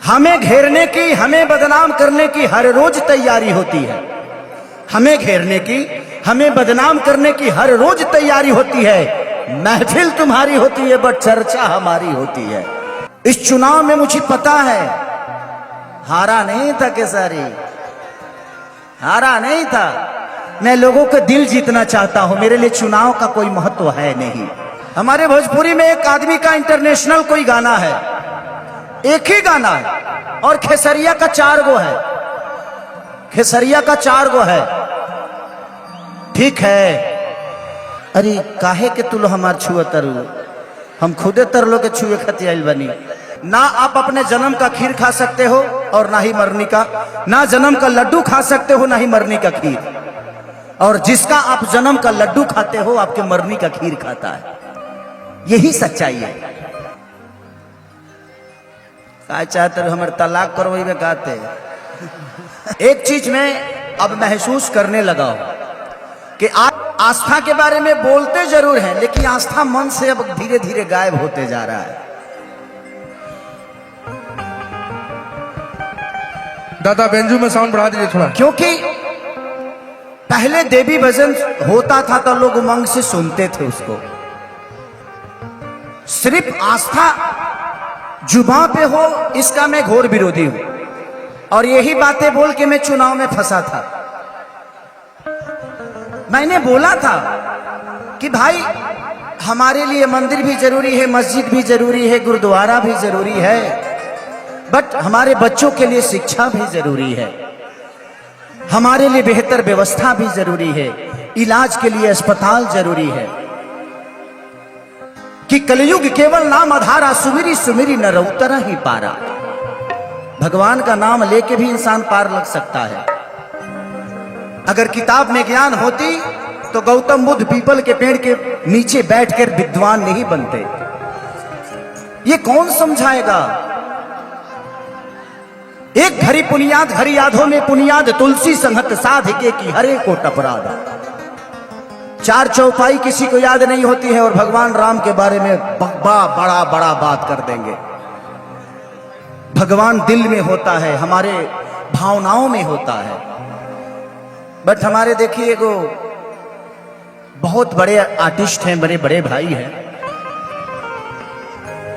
हमें घेरने की, हमें बदनाम करने की हर रोज तैयारी होती है। हमें घेरने की, हमें बदनाम करने की हर रोज तैयारी होती है। महफिल तुम्हारी होती है बट चर्चा हमारी होती है। इस चुनाव में मुझे पता है हारा नहीं था केसारी, हारा नहीं था। मैं लोगों का दिल जीतना चाहता हूं, मेरे लिए चुनाव का कोई महत्व है नहीं। हमारे भोजपुरी में एक आदमी का इंटरनेशनल कोई गाना है, एक ही गाना है और खेसरिया का 4 गो है, खेसरिया का 4 गो है। ठीक है, अरे काहे के तुलो हमार छुए तरु, हम खुदे तरलो के छुए खती आइल बनी। ना आप अपने जन्म का खीर खा सकते हो और ना ही मरनी का, ना जन्म का लड्डू खा सकते हो ना ही मरनी का खीर। और जिसका आप जन्म का लड्डू खाते हो आपके मरनी का खीर खाता है, यही सच्चाई है। क्या चाहते हो हमारे तलाक करवाई में कहते। एक चीज में अब महसूस करने लगा हूं कि आप आस्था के बारे में बोलते जरूर हैं, लेकिन आस्था मन से अब धीरे धीरे गायब होते जा रहा है। दादा बेंजू में साउंड बढ़ा दीजिए थोड़ा, क्योंकि पहले देवी भजन होता था तो लोग उमंग से सुनते थे उसको। सिर्फ आस्था जुबां पे हो इसका मैं घोर विरोधी हूं, और यही बातें बोल के मैं चुनाव में फंसा था। मैंने बोला था कि भाई हमारे लिए मंदिर भी जरूरी है, मस्जिद भी जरूरी है, गुरुद्वारा भी जरूरी है, बट हमारे बच्चों के लिए शिक्षा भी जरूरी है, हमारे लिए बेहतर व्यवस्था भी जरूरी है, इलाज के लिए अस्पताल जरूरी है। कि कलयुग केवल नाम आधारा, सुमिरी सुमिरी न रउतरा ही पारा। भगवान का नाम लेके भी इंसान पार लग सकता है। अगर किताब में ज्ञान होती तो गौतम बुद्ध पीपल के पेड़ के नीचे बैठकर विद्वान नहीं बनते। ये कौन समझाएगा। एक घड़ी पुनियाद घड़ी यादों में पुनियाद, तुलसी संगत साधिके की हरे को टपराद। 4 चौपाई किसी को याद नहीं होती है और भगवान राम के बारे में बड़ा बड़ा बात कर देंगे। भगवान दिल में होता है, हमारे भावनाओं में होता है। बट हमारे देखिए वो बहुत बड़े आर्टिस्ट हैं, बड़े बड़े भाई हैं,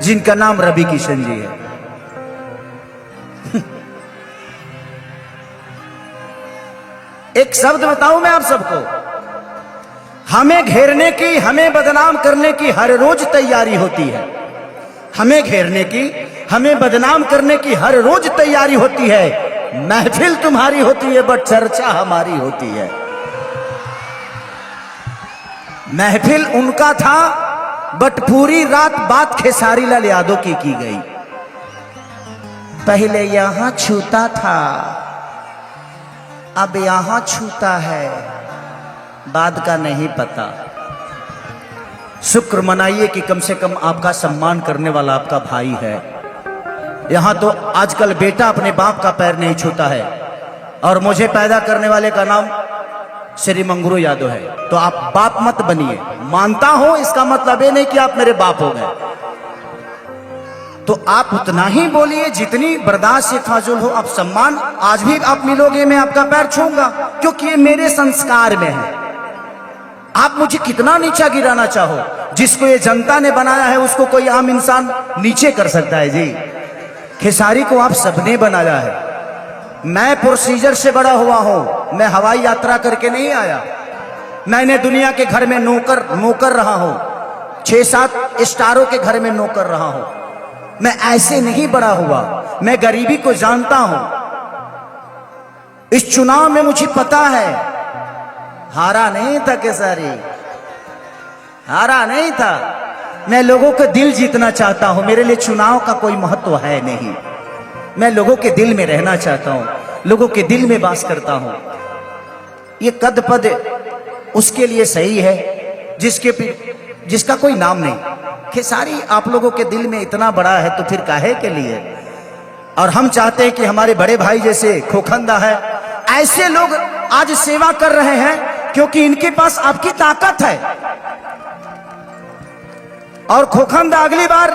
जिनका नाम रवि किशन जी है। एक शब्द बताऊं मैं आप सबको, हमें घेरने की, हमें बदनाम करने की हर रोज तैयारी होती है। हमें घेरने की, हमें बदनाम करने की हर रोज तैयारी होती है। महफिल तुम्हारी होती है बट चर्चा हमारी होती है। महफिल उनका था बट पूरी रात बात खेसारी लाल यादव की गई। पहले यहां छूता था अब यहां छूता है, बाद का नहीं पता। शुक्र मनाइए कि कम से कम आपका सम्मान करने वाला आपका भाई है। यहां तो आजकल बेटा अपने बाप का पैर नहीं छूता है, और मुझे पैदा करने वाले का नाम श्री मंगरू यादव है। तो आप बाप मत बनिए, मानता हो इसका मतलब ये नहीं कि आप मेरे बाप हो गए। तो आप उतना ही बोलिए जितनी बर्दाश्त से फाजुल हो। आप सम्मान आज भी आप मिलोगे, मैं आपका पैर छूंगा, क्योंकि ये मेरे संस्कार में है। आप मुझे कितना नीचा गिराना चाहो, जिसको ये जनता ने बनाया है उसको कोई आम इंसान नीचे कर सकता है जी। खेसारी को आप सबने बनाया है। मैं प्रोसीजर से बड़ा हुआ हूं, मैं हवाई यात्रा करके नहीं आया। मैंने दुनिया के घर में नौकर रहा हूं, 6-7 स्टारों के घर में नौकर रहा हूं। मैं ऐसे नहीं बड़ा हुआ, मैं गरीबी को जानता हूं। इस चुनाव में मुझे पता है हारा नहीं था केसारी, हारा नहीं था। मैं लोगों का दिल जीतना चाहता हूं, मेरे लिए चुनाव का कोई महत्व है नहीं। मैं लोगों के दिल में रहना चाहता हूं, लोगों के दिल में वास करता हूं। ये कद पद उसके लिए सही है जिसका कोई नाम नहीं। खेसारी आप लोगों के दिल में इतना बड़ा है तो फिर काहे के लिए। और हम चाहते हैं कि हमारे बड़े भाई जैसे खोखंदा है, ऐसे लोग आज सेवा कर रहे हैं क्योंकि इनके पास आपकी ताकत है। और खोखंदा अगली बार,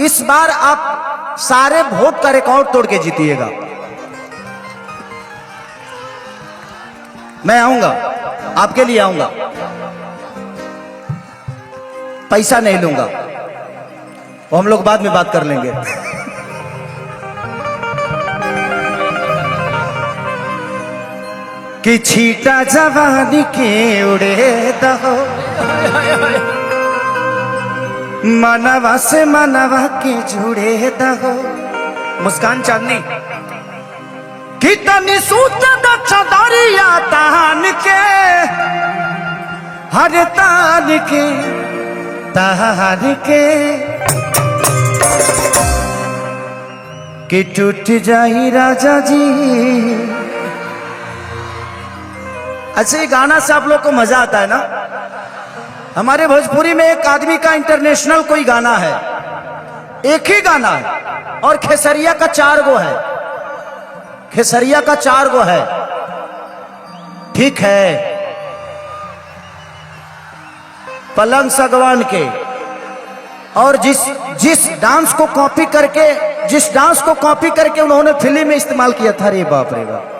इस बार आप सारे वोट का रिकॉर्ड तोड़ के जीतिएगा। मैं आऊंगा, आपके लिए आऊंगा, पैसा नहीं लूंगा, वो हम लोग बाद में बात कर लेंगे। कि छीटा जवानी के उड़े दहो, मनवा से मनवा के जुड़े दहो। मुस्कान चांदनी कि तनी सूत चदरिया तान के, हर तान के तान के, कि टूट जाई राजा जी। अच्छा, ये गाना से आप लोग को मजा आता है ना? हमारे भोजपुरी में एक आदमी का इंटरनेशनल कोई गाना है, एक ही गाना है, और खेसरिया का 4 गो है, खेसरिया का 4 गो है। ठीक है, पलंग सगवान के, और जिस डांस को कॉपी करके उन्होंने फिल्म में इस्तेमाल किया था, रे बाप रे बाप।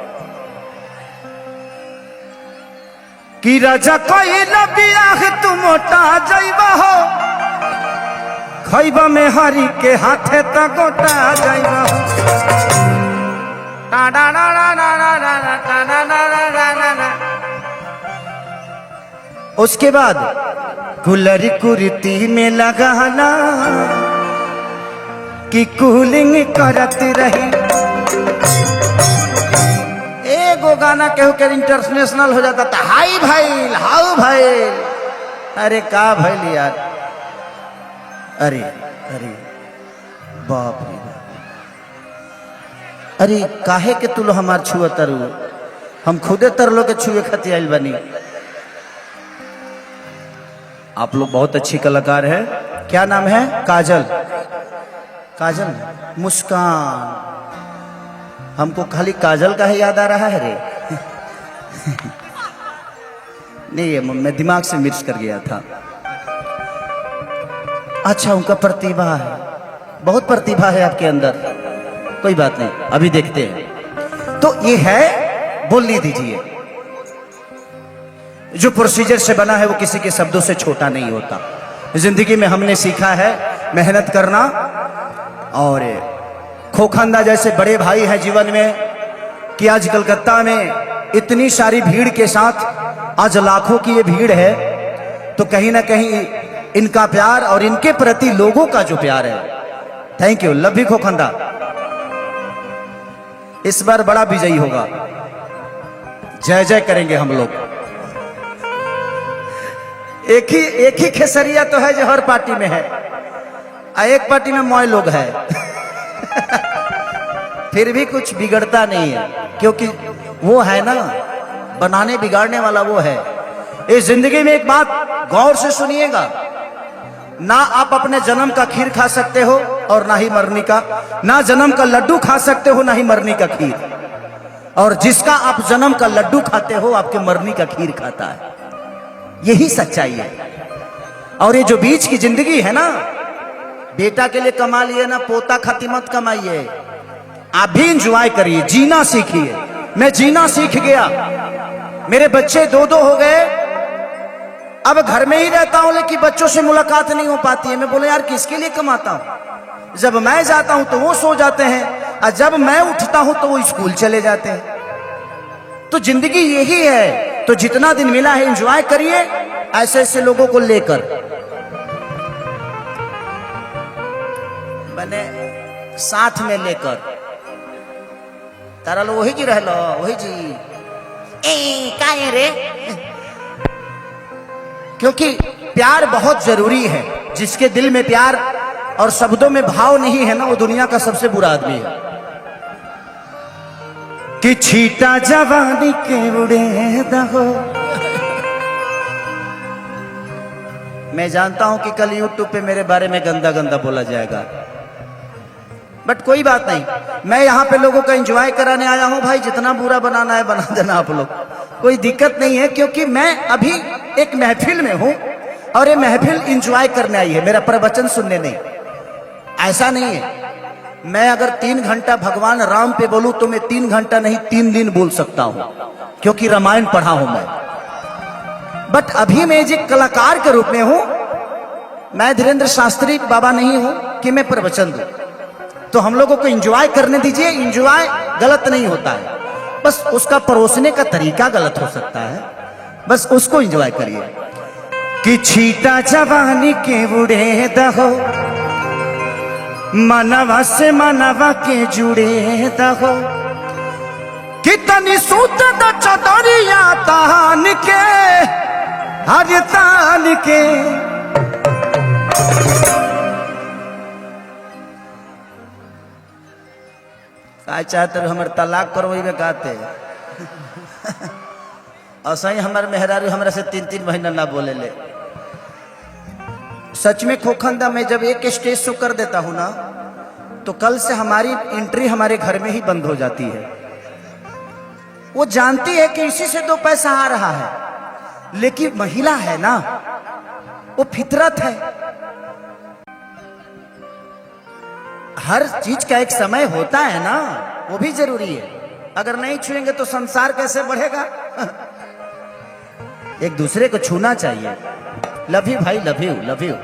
कि राजा कोई बियाह तू मोटा जाइबा हो, खैबा में हरी के हाथे त गोटा जाइबा हो। उसके बाद कुलरी कुर्ती में लगाना कि कूलिंग करत रही। एगो गाना केहू के इंटरनेशनल हो जाता था, हाई भाई हाउ भाई। अरे का भाई यार, अरे अरे बाप रे बाप, अरे काहे के तू लो हमार छुआ तरु, हम खुदे तरलो के छुए खातिर आइल बनी। आप लोग बहुत अच्छी कलाकार है। क्या नाम है? काजल। काजल, मुस्कान। हमको खाली काजल का ही याद आ रहा है रे। नहीं, ये मैं दिमाग से मिर्च कर गया था। अच्छा, उनका प्रतिभा है, बहुत प्रतिभा है आपके अंदर। कोई बात नहीं, अभी देखते हैं। तो ये है, बोलने दीजिए। जो प्रोसीजर से बना है वो किसी के शब्दों से छोटा नहीं होता। जिंदगी में हमने सीखा है मेहनत करना, और खोखंदा जैसे बड़े भाई हैं जीवन में, कि आज कलकत्ता में इतनी सारी भीड़ के साथ आज लाखों की ये भीड़ है, तो कहीं ना कहीं इनका प्यार और इनके प्रति लोगों का जो प्यार है, थैंक यू, लव यू खोखंदा। इस बार बड़ा विजयी होगा, जय जय करेंगे हम लोग। एक ही खेसरिया तो है जो हर पार्टी में है, एक पार्टी में मोय लोग है। फिर भी कुछ बिगड़ता नहीं है, क्योंकि वो है ना, बनाने बिगाड़ने वाला वो है। इस जिंदगी में एक बात गौर से सुनिएगा, ना आप अपने जन्म का खीर खा सकते हो और ना ही मरनी का, ना जन्म का लड्डू खा सकते हो ना ही मरनी का खीर, और जिसका आप जन्म का लड्डू खाते हो आपके मरनी का खीर खाता है। यही सच्चाई है। और ये जो बीच की जिंदगी है ना, बेटा के लिए कमा लिए ना, पोता खातिर मत कमाइए, आप भी इंजॉय करिए, जीना सीखिए। मैं जीना सीख गया, मेरे बच्चे 2 हो गए, अब घर में ही रहता हूं, लेकिन बच्चों से मुलाकात नहीं हो पाती है। मैं बोले यार किसके लिए कमाता हूं? जब मैं जाता हूं तो वो सो जाते हैं, और जब मैं उठता हूं तो वो स्कूल चले जाते हैं। तो जिंदगी यही है। तो जितना दिन मिला है एंजॉय करिए, ऐसे ऐसे लोगों को लेकर। मैंने साथ में लेकर तारा लो वही जी रह लो, वही जी काहे रे। क्योंकि प्यार बहुत जरूरी है। जिसके दिल में प्यार और शब्दों में भाव नहीं है ना, वो दुनिया का सबसे बुरा आदमी है। कि छीटा जवानी के उड़े दहो। मैं जानता हूं कि कल YouTube पे मेरे बारे में गंदा गंदा बोला जाएगा, बट कोई बात नहीं, मैं यहाँ पे लोगों का एंजॉय कराने आया हूँ। भाई जितना बुरा बनाना है बना देना आप लोग, कोई दिक्कत नहीं है। क्योंकि मैं अभी एक महफिल में हूँ, और ये महफिल एंजॉय करने आई है, मेरा प्रवचन सुनने नहीं। ऐसा नहीं है, मैं अगर 3 घंटा भगवान राम पे बोलूं तो मैं 3 घंटा नहीं 3 दिन बोल सकता हूं, क्योंकि रामायण पढ़ा हूं मैं। बट अभी मैं एक कलाकार के रूप में हूं, मैं धीरेन्द्र शास्त्री बाबा नहीं हूं कि मैं प्रवचन दूं। तो हम लोगों को एंजॉय करने दीजिए। एंजॉय गलत नहीं होता है, बस उसका परोसने का तरीका गलत हो सकता है, बस उसको एंजॉय करिए। कि छीटा जवानी के बुढ़े दहो, मनवा से मनवा के जुड़े दहो, कितनी सूत द चदरिया तान के, हर तान के। का चाहते हमारे तलाक करवे कहते असही हमारे मेहरारू हमरा से 3-3 महीना ना बोले ले। सच में खोखंदा मैं जब एक स्टेज शो कर देता हूं ना, तो कल से हमारी एंट्री हमारे घर में ही बंद हो जाती है। वो जानती है कि इसी से 2 पैसा आ रहा है, लेकिन महिला है ना, वो फितरत है। हर चीज का एक समय होता है ना, वो भी जरूरी है। अगर नहीं छुएंगे तो संसार कैसे बढ़ेगा? एक दूसरे को छूना चाहिए। लव यू भाई, love you, love you,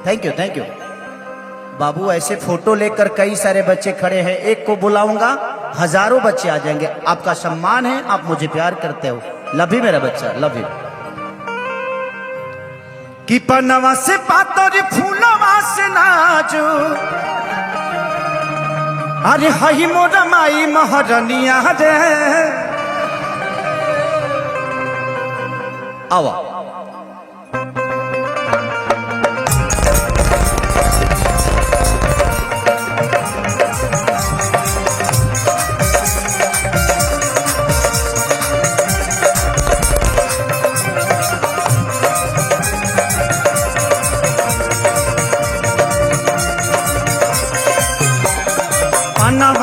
thank you, thank you. बाबू ऐसे फोटो लेकर कई सारे बच्चे खड़े हैं, एक को बुलाऊंगा हजारों बच्चे आ जाएंगे। आपका सम्मान है, आप मुझे प्यार करते हो। लव यू मेरा बच्चा, लव यू। कि पनवा से पातर फूलवा से नाजू, अरे हई मोरा माई महारानिया रे। आवा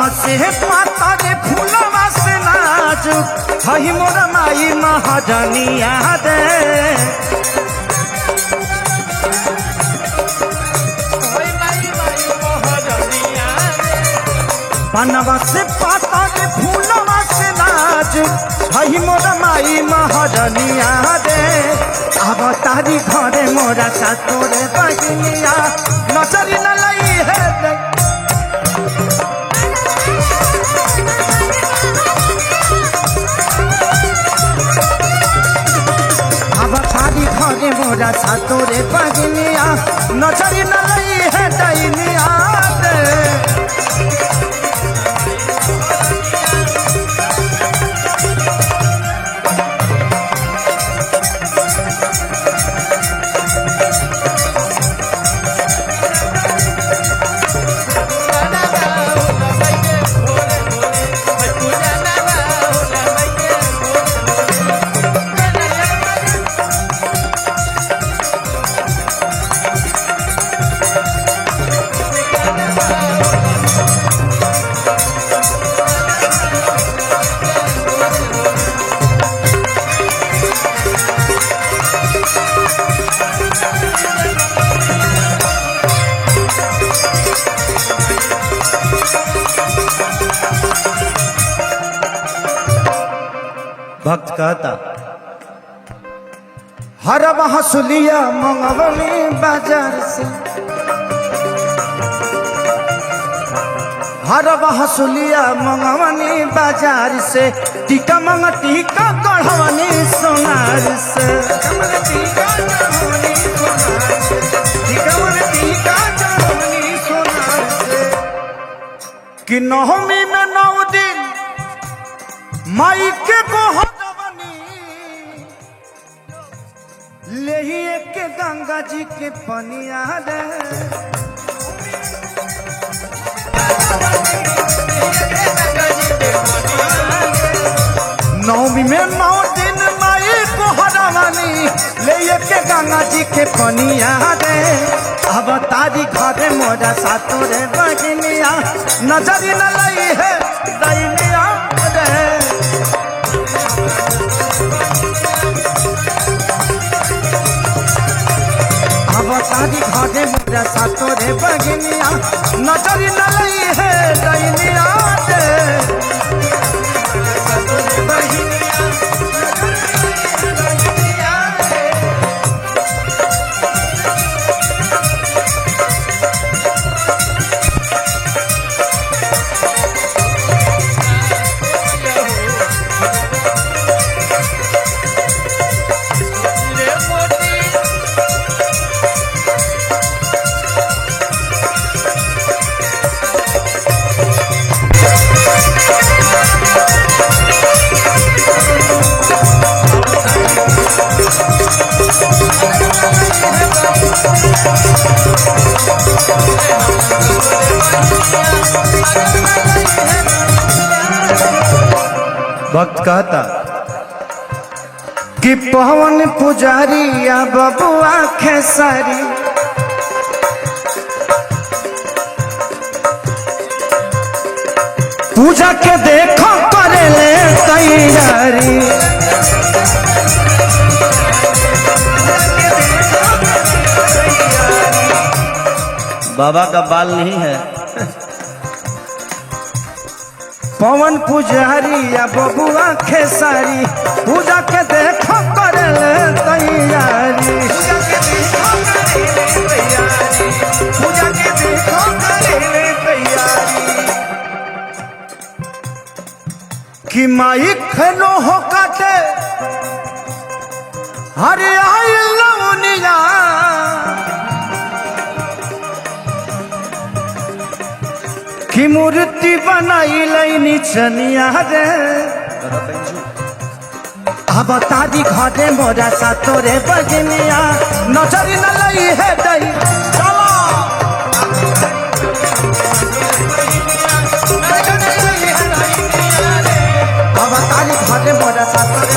से पाता रे फूलवा से नाजू, हई मोरा माई महारानिया रे। पनवा से पाता रे फूलवा से नाजू, हई मोरा माई महारानिया रे। अब तारी घरे मोरा सातोरे बहिनिया, नजर न लई है। घरे मोरा सातोरे बहिनिया, नजरी न लई है दैनिया रे। भक्त कहता, हर हंसुलिया मंगवली बाजार से, हर हंसुलिया मंगवनी बाजार से, टीका मंग टीका गढ़वनी सोनार से। टीका टीका गढ़वनी सोनार से। कि नवमी में 9 दिन माई के को ले के गंगा जी के पनिया रे। नवमी में 9 दिन माई को हरवानी, ले के गंगा जी के पनिया रे। अब तारी घरे मोरा सातोरे बहिनिया, नजरी न लई है दैनिया रे। अब तारी घरे मोरा सातो रे बगनिया नजर न लई है दैनिया रे सातो रे बगनिया भक्त कहता कि पवन पुजारी या बबुआ खेसारी पूजा के देखो करे ले तैयारी बाबा का बाल नहीं है पवन पुजारी या बबुआ खेसारी पूजा के देखो करे ले तैयारी पूजा के देखो करे ले तैयारी कि माई खेलो हो काटे हरे आई लवनिया की मूर्ति बनाई लैनी चनिया रे अब तारी घरे मोरा सातो रे बगनिया नजर न लई है दई अब तारी घरे मोरा सातो